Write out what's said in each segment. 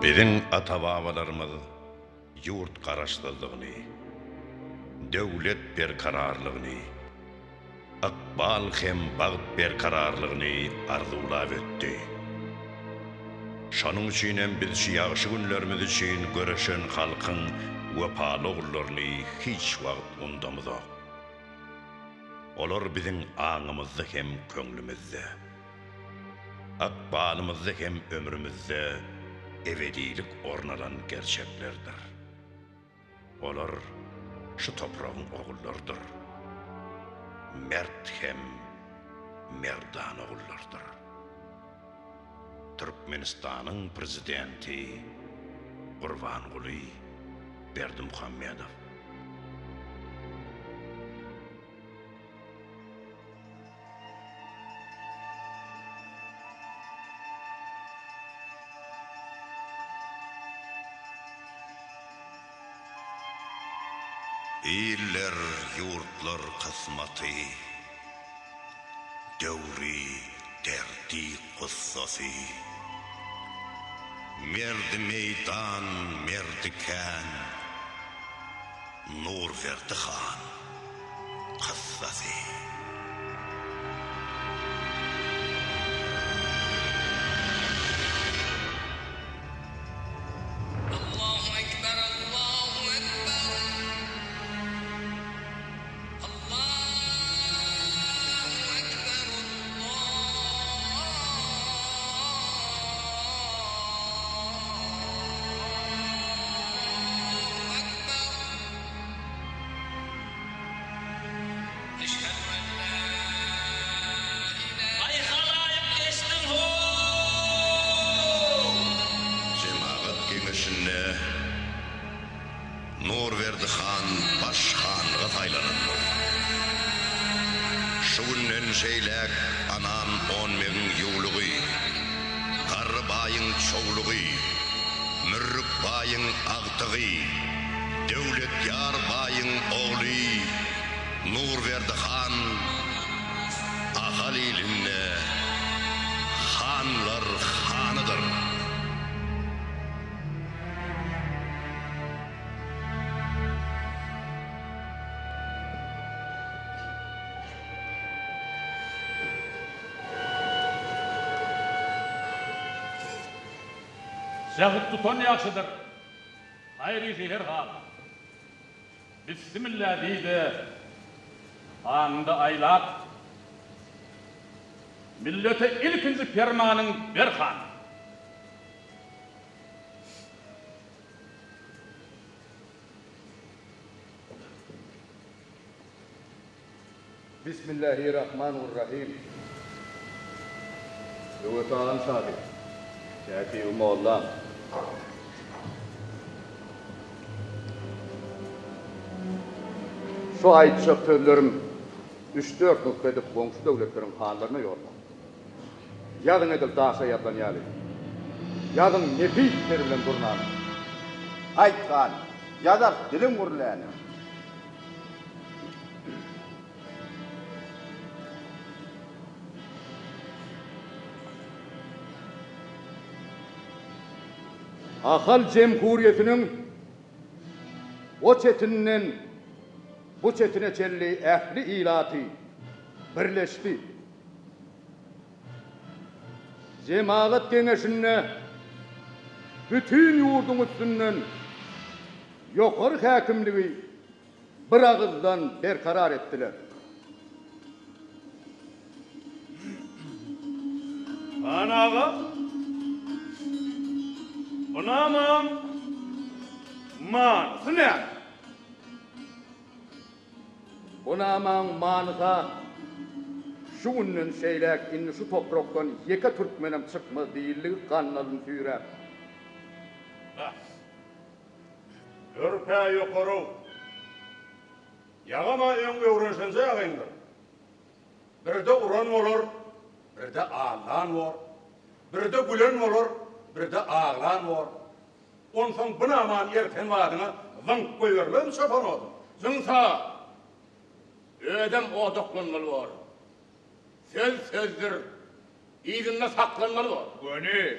Bizim ata-babalarımız yurt qaraşdırlığını, devlet berkararlığını, aqbal hem bağıt berkararlığını arzulap ötdi. Şonun üçin biz şu ýagşy günlerimiz üçin göreşen halkyň wepaly ogullarını hiç wagt undamyzok. Olar bizim aňymyzda hem köňlümizde, aqbalymyzda hem ömrümizde ebedilik ornalan gerçeklerdir. Olar şu toprağın ogullardır. Mert hem merdan ogullardır. Türkmenistanyň prezidenti Gurbanguly Berdimuhammedow. İller yurtlar kısmatı, devri derdi kıssası. Merdi meydan, merdi kan, nur verdi khan kıssası. Nur verdi khan baş khanlığa saylananlar. Şu günden şeylek anan 10 meğin yoğluğu, qarı bayın çoğluğu, mürrük bayın ağtığı, devlet yar bayın oğlu, Nur verdi khan ahal ilimne khanlar khanıdır. Şahit tutan yaxşıdır. Hayri zehir hal. Bismillah deydi. Anında aylap. Millete ilkinci fermanın berhan. Bismillahirrahmanirrahim. Duvatan sabi. Şafi Umollam. Şu aytşak tövlerim 3-4 nokta edip komşu devletlerin hanlarına yorma. Yadın edip daşa yadlan yali. Yadın nefis verilen durnan. Aytkan, yadar dilim vurulani. Ahal Cemhuriyeti'nin o çetininden bu çetine çelli ehli ilatı birleşti. Cemaat Kengeşi'ne bütün yurdun üstünden yukarı hakimliği bir ağızdan berkarar ettiler. Anağa Bunamam man sine. Bunamam manıza şu günden şeylek inni şu topraktan yeka Türkmenim çıkmaz değilliği kanladın tüyrer. Örpe yukarı. Yağama öňe öwrenşense ýagyndyr. Birde uran bolar, birde ağlan bor. Birde gülen bolar, birde ağlan bor. Onsoň bunaman erten wadyna wynk goýbermem şapanady. Zynsa ödem odaklanmaly bor. Sözdür. İýdinde saklanmaly bor. Göni.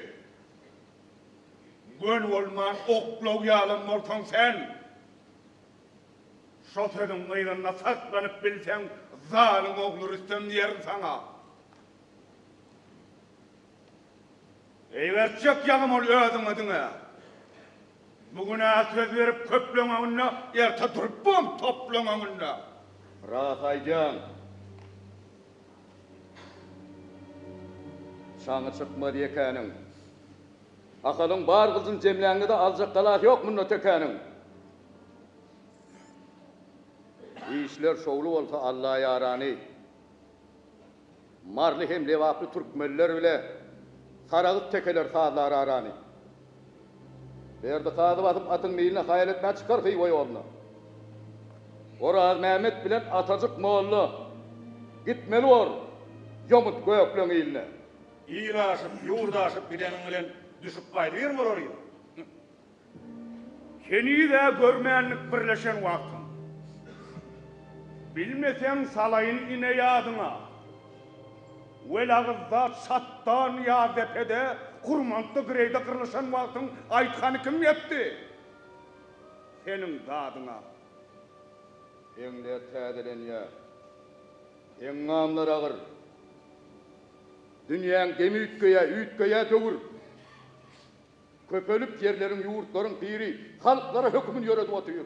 Gön olman oklaw ýalan bolsaň sen. Şo sözüň meýdanynda saklanyp bilseň, zalim ogly Rüstem diýer saňa. Eýberçek ýagym ol özüň ödüňe. Bugüne söz berip köpleňeňine, erte durup topleňeňine. Rahat aýdýan. Şaňy çykmady ekeniň. Akalyň bar gyzyň jemläňde aljak galat ýokmuny ötekeniň. İşler şowlu bolsa Allah ýarany. Marly hem lewaply türkmenler bile saragyp tekeler sazlar arany. Berdi gazy batyp atyň meýline haýal etmä çykar hyýwa ýoluna. Oraz Mehmet bilen Atajyk molla gitmeli bor. Ýomut göýekleň iline. İýraşyp, ýurdaşyp gideniň bilen düşüp gaýdyr bolary. Seni de görmänlik birleşen wagtyň. Bilmeseň salaýyn ine ýadyňa. Welagda sattan ýazepede kurmantda gireyde kırılışan wagtyň aýtkany kim ýetdi? Seniň zadyňa. Eňle täzelenýä. Eň gamlar agyr. Dünýäň gemi ütkeýä tögür. Köpelip yerleriň ýurtlaryň biri halklara hökmüni ýöredip otyr.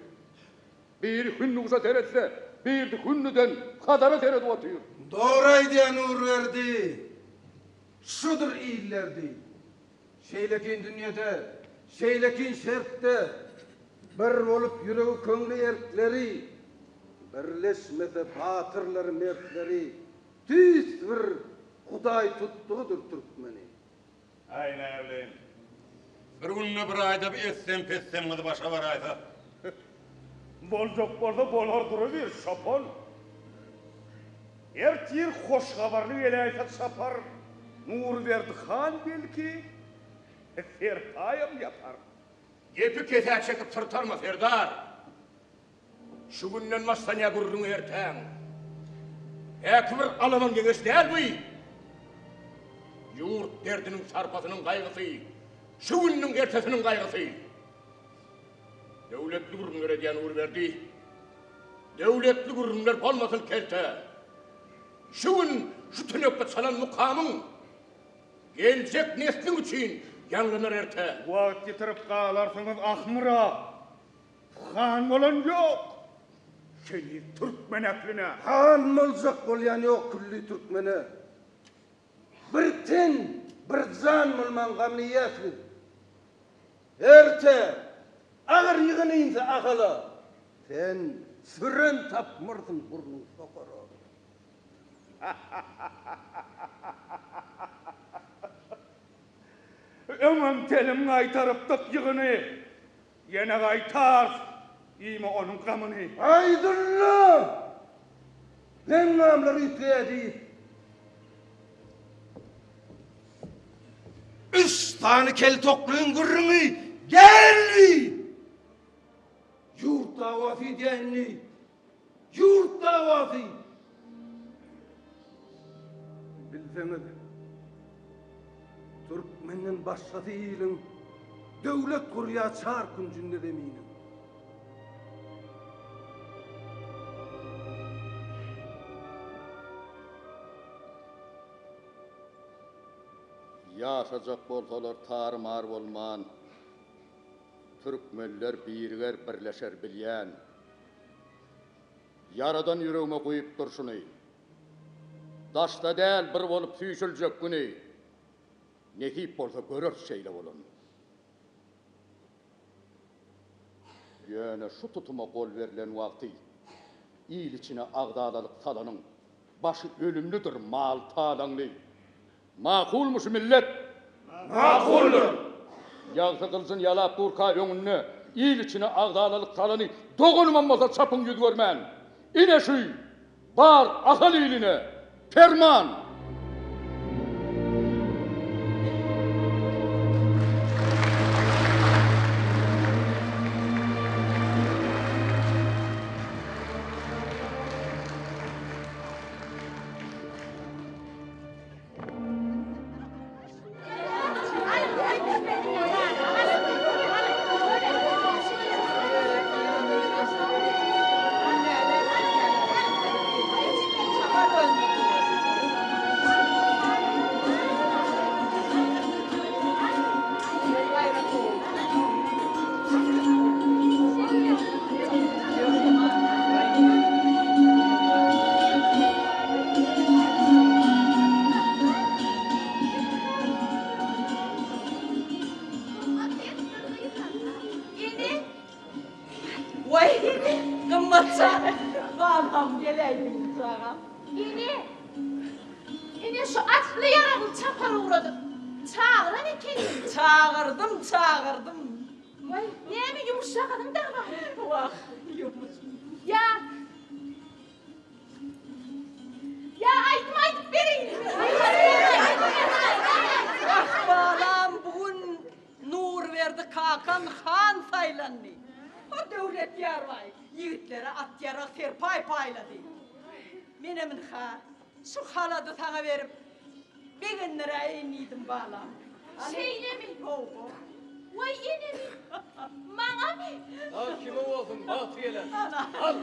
Biri hünnüňse teretse, biri hünnüden kadara teredip otyr. Doğru aýdýan Urberdi. Şudur iýillerdi. Şeýlekin dünýede, şeýlekin şertde bir bolup ýüregi köňli erkleri, birleşmese batyrlar mertleri, tüs bir Hudaý tutdugydyr türkmeni. Aýna evlen. Bir günne bir aýda bir etsem petsem gyzy başa baraýsa. Boljak bolsa bolar duraber şapal. Ertir hoş habarly geleýär şapar. Nurberdi han belki serpayam yapar. Gepi keser çekip sırtarma Serdar. Şu günden masanya gurrun erten. Ekbir alamın geňeş däl bu. Yurt derdinin sarpasynyň gaýgysy. Şu günnüň ertesiniň gaýgysy. Döwletli gurrun öredýän Urberdi. Döwletli gurrunlar bolmasyn kelte. Şu gün şu tönökde salan mukamyň geljek neslin üçin ýanglanar erte. Wagt ýetirip galarsyňyz ahmyra. Han bolan ýok. Seni türkmen ekline. Han boljak bolýan ýok külli türkmene. Bir ten, bir zan bolman gamly ýetmir. Erte, agyr ýygynyňda agala. Sen süren tapmyrdyň burnuň sokara. Ömüm telim aytarıptık yığını. Yine aytar. İyime onun gamını. Aydullah! Ben gamları ütleyedi. 3 tane kel tokluğun gurrunu geldi. Yurt davası diyenli. Yurt davası. Bilseniz, Türkmenin başladı iyilin devlet kurya çarkın cünde demeyinin. Yaşajak bolsalar tarmar bolman. Türkmenler birger birleşer bilýän. Yaradan yüreğime koyup durşuny. Daşta däl bir bolup süýşüljek güni. Nekip bolsa görür şeýle bolan. Ýöne şu tutuma gol berilen wagty il içine agdadalyk salanyň başı ölümlüdür mal talanly. Makulmuş millet. Makuldur. Ýagşy kılsın yalap durka öňüne il içine agdadalyk salany dogunman bolsa çapyň ýüz görmän. Ine şuý bar ahal iline ferman. Vay, kımmatça. Bağlam geleydim sağa. Yine şu atlı yaramı çapara uğradım. Çağıran ikeni. Çağırdım. Vay, niye mi yumuşak adam da var? Vah, yumuş. Ya aydım vereyim. Vah bağlam bugün nur verdi kakan han saylanlı. O devlet yar vay. Yiğitlere at yara serpay payladı. Menemin ha, şu haladı sana verip bir günlere eyniydim bağlam. Şeyle mi? Oh. Vay yine mi? Bana mı? Kime olsun bahtiyeler. Hadi.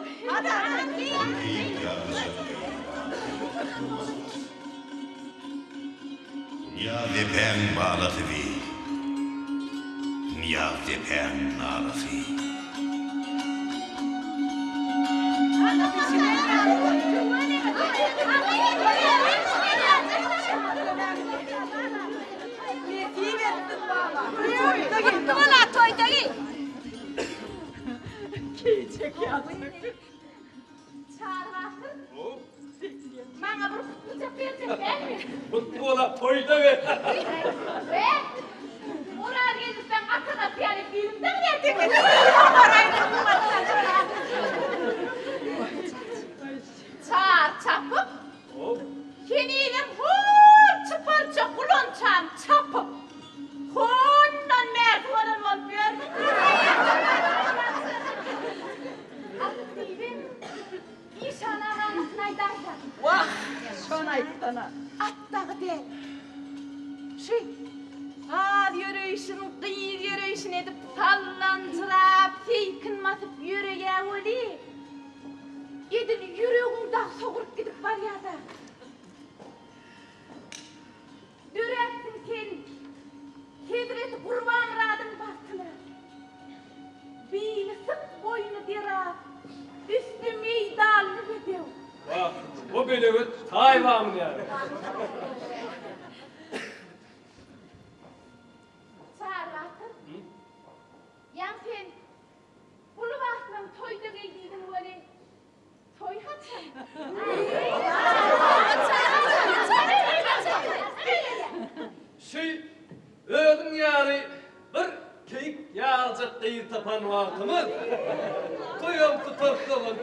Ya depen bağlatıvi, ya depen narafi. Bana toydayı. Giyecek yazık. Çağırmasın. Bana bir kucak verecek değil mi? Mutlu ola toyda ver. Ve oraya gelip ben atına piyale birimden geldim. Çağır çapıp. Keniyle hur çıpar çakulon çapıp. Hundan merdivanın var gördün mü? Atıydın. İnşallah rahmetine aydaysa. Vah, şuna sana. Attağı değil. Şey, ağır yürüyüşün, kıyır yürüyüşün edip sallancırap, seykınmatıp yürüye öyle. Edin yüreğinden soğurup gidip var ya da. Düreksin sen, kedret kurban radın basını. Beyni sık boynu dira, üstü meydanlı ödev. Bak, o bölümü tayvam yani. Çağırlasın. Yan sen, bunu basmam toyda giydiydin böyle. Toy haçan. Şey, ödün yani bir keyik yağcak kıyı tapan vaktimiz. Toyum tutup kılın.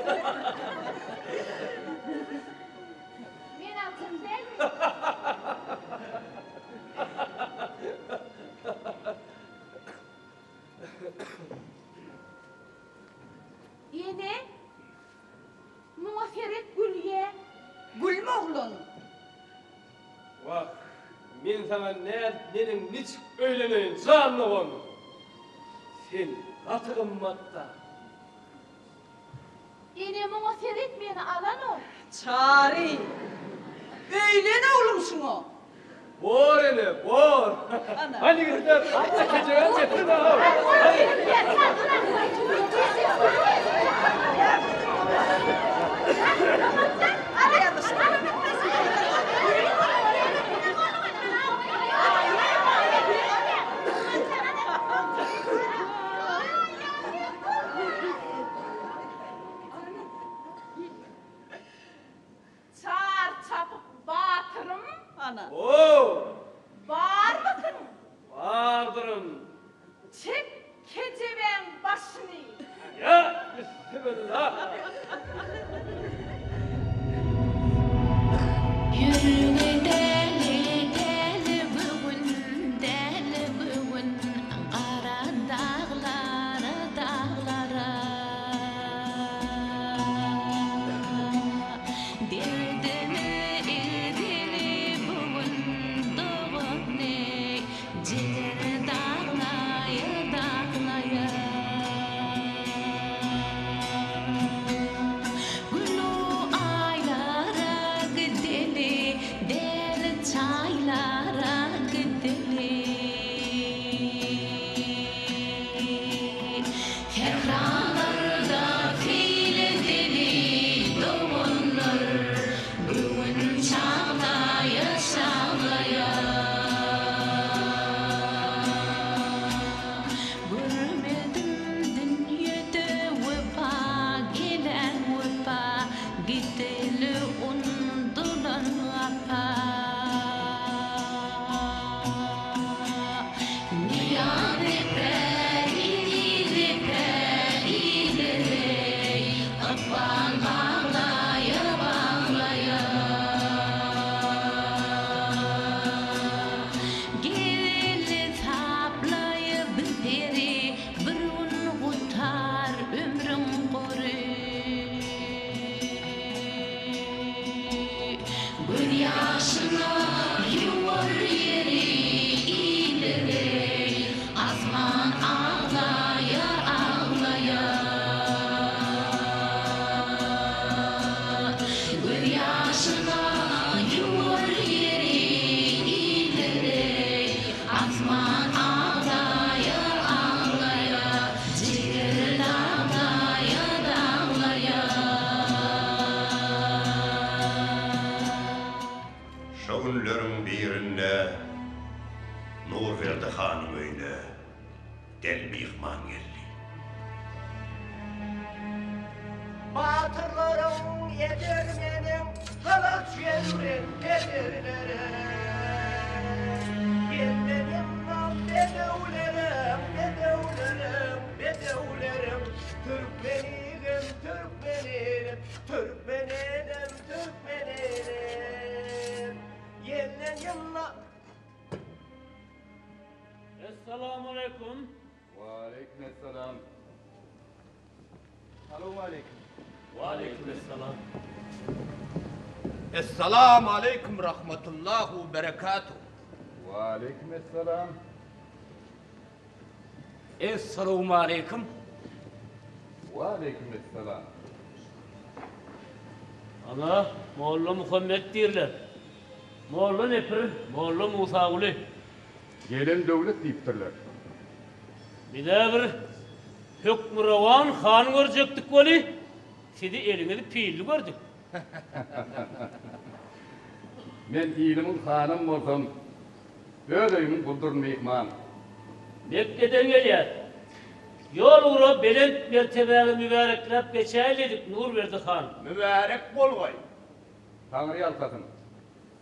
Men altın değil mi? Yine muaferet gülye. Gülme oğlum. Bak, men sana nenin niç öğleneyin canlı onu. Sen atığın matta. Yine muaferet beni alan o. Çağrı. Öyle ne oğlumsun o? Bor ene, bor. Hani gider, çekeceğim getirin ağam. Hadi yanlışlık. Çağır çapıp batırım. Ana. Oo, Bağır mısın? vardırın. Çek kece ben başını Nur verdi hanım öyüne. Del mihman geldi. Batırlarım yeter benim kılıç yemrin bedirlerim. Yemenim lan bedevlerim, bedevlerim, bedevlerim. Türkmeninim, Türkmeninim, Türkmeninim, Türkmeninim. Yemenim lan... Esselamu aleyküm. Ve aleykümselam. Selamun aleyküm. Ve aleykümselam. Esselamu aleyküm rahmetullahu berekatuhu. Ve aleykümselam. Esselamu aleyküm. Ve aleykümselam. Ana, Molla Muhammed derler. Molla Nepir, Molla Musa Uli. Gelen devlet deyiptirler. Bir daha bir hükmü revan han görecektik veli. Sizi elinizi piyilli gördük. Men ilimin hanım bolsam, ödeymin buldur mehman. Mekke'den geliyor. Yol uğra belent mertebeli mübareklep geçeyledik nur verdi han. Mübarek bolgoy. Tanrı yalkasın.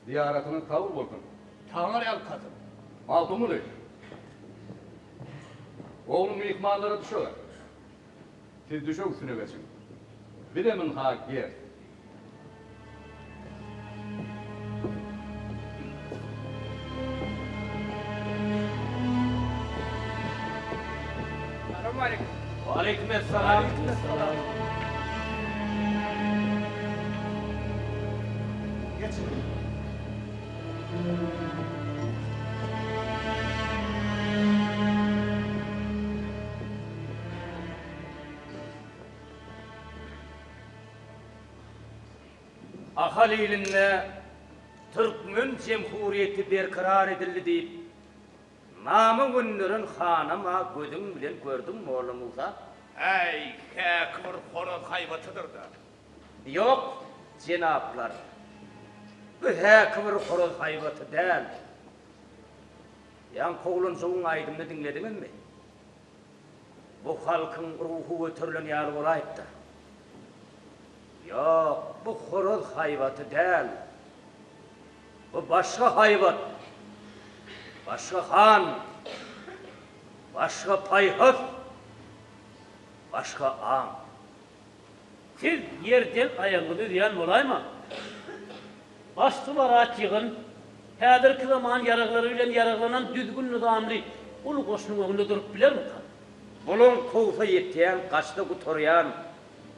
Ziyaretini kabul olsun. Tanrı yalkasın. Altımı ne? Oğlum mehmanlara düşüyorlar. Siz düşün üstüne geçin. Bilemin hak yer. Ve aleykümselam. Ahaliyle Türkmen Cemhuriyeti berkarar edildi deyip namı günlerin hanıma gözüm bilen gördüm Molla Musa. Ey kekmir horoz hayvatıdır da. Yok cenaplar. Bu hekimir horoz hayvatı değil. Yan kovulun soğun aydımını dinledin mi? Bu halkın ruhu ötürlen yar olayıp da. Yok, bu horoz hayvatı değil. Bu başka hayvat. Başka han. Başka payhız. Başka ağam. Siz yerden ayağını diyen olay mı? Baştılar açığın, hədirki zaman yaraqlarıyla yaraqlanan düzgün nizamlı ulu qoşunun önünde durup bilir mi? Bunun kovsa yettiyen, kaçta kutoruyan,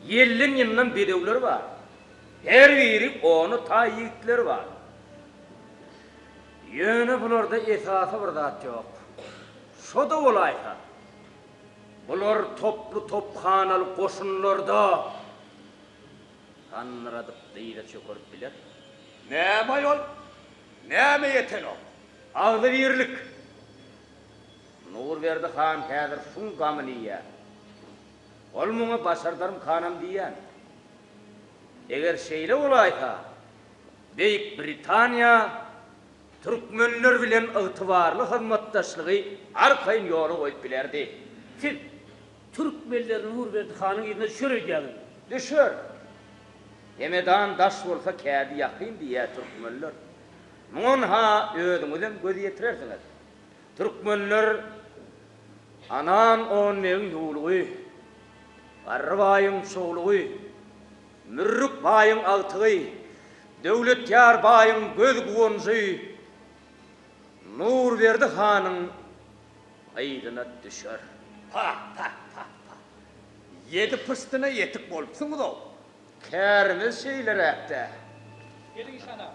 yellin yanından bedevler var. Her biri onu tayyikler var. Yönü bunlarda esası bir zat yok. Şu da olaysa. Bunlar toplu topkhanalı koşunlarda kanradıp deyile çökürüp bilir. Näme yol? Näme yeten o? Ağzı birlik. Nur verdi han häzir şun gamını ýa. Ol muňa başardarym hanam diýen. Eger şeýle bolaysa, Beýik Britaniýa Türkmenler bilen ygtybarly hyzmatdaşlygy arkaýyn ýoly goýup bilerdi. Siz Türkmenler Nur verdi hanyň ýerine şöreýäň. Düşür. Hemedan daş bolsa kädi ýakyn diýär Türkmenler. Muňun ha ödüňizden göz ýetirersiniz. Türkmenler anan on meň ýuwlugy, arwaýyň şowlugy, mürrük baýyň altygy, döwletýar baýyň göz guwunjy, Nur verdi hanyň aýdyna düşer. Ha ha ha ha. Yedi pıstına yetik bolupsyňyz o. Kärimiz şeýler äpde. Gelin şana.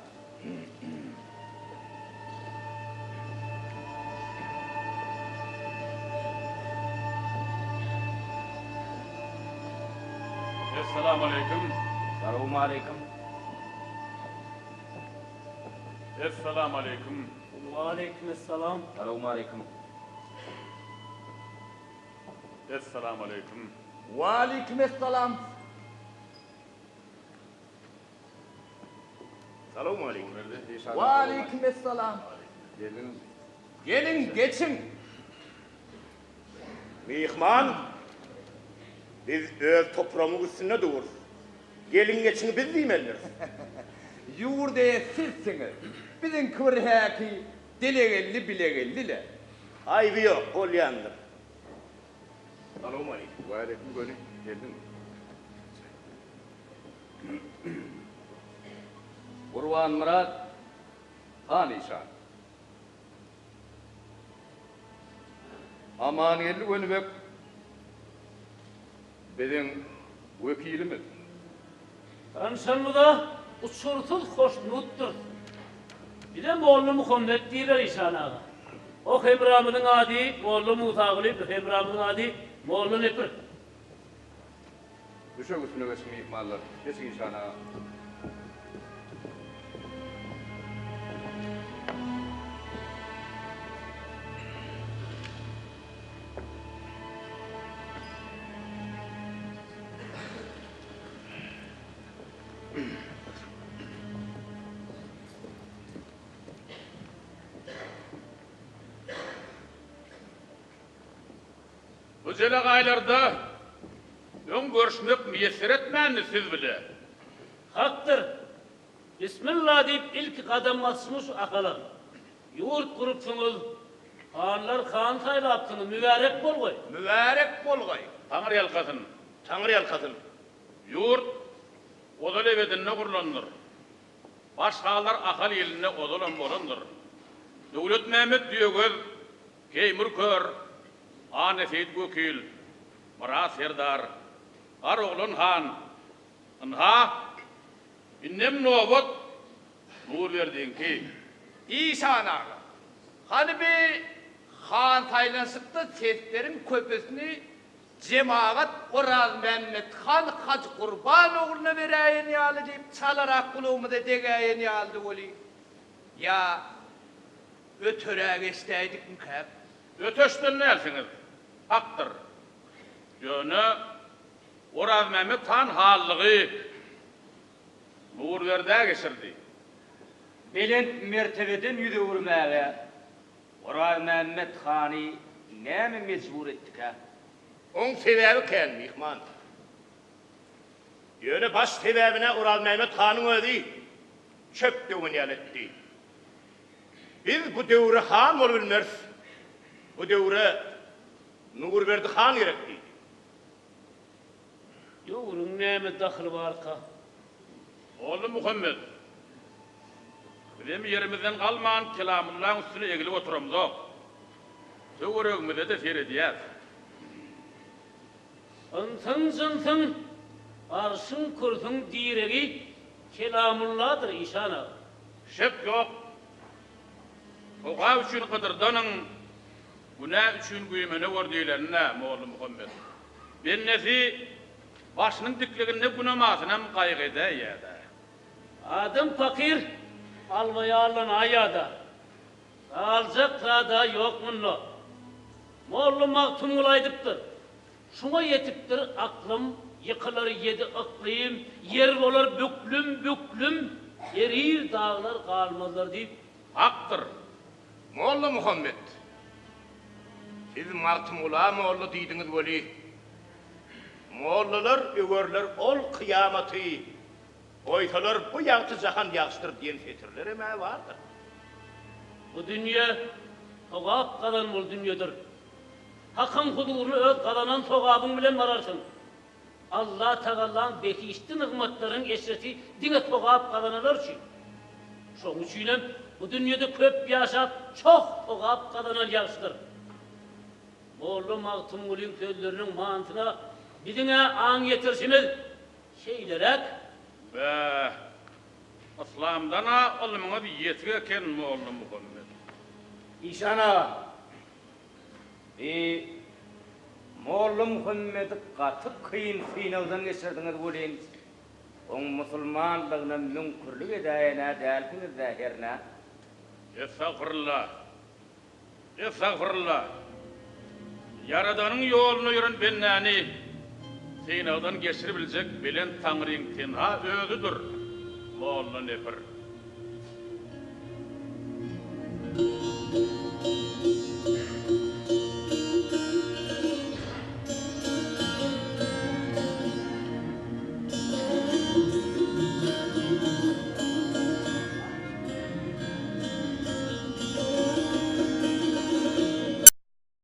Esselamu aleyküm. Selamun aleyküm. Esselamu aleyküm. Ve aleykümselam. Selamun aleyküm. Esselamu aleyküm. Ve aleykümselam. Selamun aleyküm. Ve aleykümselam. Gelin Gelin geçin. Mihman, biz öz toprağımız üstüne dur. Gelin geçin biz deymeldir. Yurde sizsiniz. Bizim kıvrhaki dilegelli bilegelliler. Ayıbı yok, polyandır. Selamun aleyküm. Ve aleyküm böyle geldin. Urvan Murat, Han İşan. Amaniyetli Gönübek bizim vekilimiz. Tanışanlı da uçursuz hoşnuttur. Bir de Moğollu Muhammed diyorlar İşan ağa. O Hemramı'nın adi Moğollu Muhtağılip, Hemramı'nın adi Moğollu Nepir. Düşük üstüne vesmi ihmallar. Kesin İşan ağa. Bu jelek aylarda ön görüşmek müyesser etmeni siz bile. Haktır. Bismillah deyip ilk kadem basmış akalar. Yurt kurupsunuz. Hanlar kan saylapsınız. Mübarek bol koy. Mübarek bolgay. Tanrı yalkasın. Tanrı yalkasın. Yurt odal evedinne kurlanır. Başkalar akal eline odalan bolandır. Devlet Mehmet Diyogöz, Keymur Kör, Ane Seyit Gökil, Murat Serdar, Aroğlun Han, Anha, innem nobot, nur verdin ki. İşan ağa. Hani bir Han Taylansıkta seslerin köpesini cemaat Oraz Mehmet Han Hacı Kurban oğluna vereyini yalı deyip çalarak kuluğumu da degeyini yaldı oli. Ya ötörek isteydik mi kep? Ötöşten ne elsiniz? Haktır. Yönü, Oraz Mehmet Han hallığı nur verdiğe geçirdi. Belent mertebeden yüze vurmaya Oraz Mehmet Han'ı ne mi mecbur ettik ha? On sebebi ken mihman. Yönü baş sebebine Oraz Mehmet Han'ın ödü çöp dövün etti. Biz bu devre Han ol bilmez. Bu devre nur verdi Han gerekti. Yoğurun neyme dakhlı var ka? Oğlum Muhammed, bizim yerimizden kalman kelamullahın üstüne egilip oturamız o. Söğürüğümüzde de seyrediyaz. Ansın, arsın kursun diregi kelamullahdır İşan ağa. Şep yok. Toğa üçün kıdırdanın, günah üçün güymene vardiylerine oğlum Muhammed. Ben nesi başının dikliğinde günamasına mı kaygıda ya da? Adım fakir, almaya alın ayada. Alacak da yok munlo. Moğollu maktum olaydıptır. Şuna yetiptir aklım, yıkılır yedi ıklıyım, yer olur büklüm, erir dağlar kalmazlar deyip. Haktır. Molla Muhammed. Siz Martımula Molla diydiniz böyle. Mollalar ögörler ol kıyameti. Oytalar bu yaktı zahan yaksıdır diyen fetirleri mi vardır? Bu dünya toğap kalan bol dünyadır. Hakkın hudurunu öz kalanan toğabın bilen vararsın. Allah Teala'nın behişti nıgmatların esreti dine toğap kalanırlar için. Şoň üçinem bu dünyada köp yaşap çok toğap kalanan yaştır. Moğollu Maktumul'un sözlerinin mantığına bizine an yetirsiniz. Şeylerek Ve İslam'dan olmana bir yetki eken mi oğlum Muhammed? İşan ağa, Moğollu Muhammed'i katıp kıyın finaldan geçirdiniz buleyin. On musulmanlığına mümkürlük edayına delpiniz zahirine. Estağfurullah. Yaradanın yolunu yürün bennani finaldan geçirebilecek bilen Tanrı'nın tenha özüdür. Moğollu Nepir.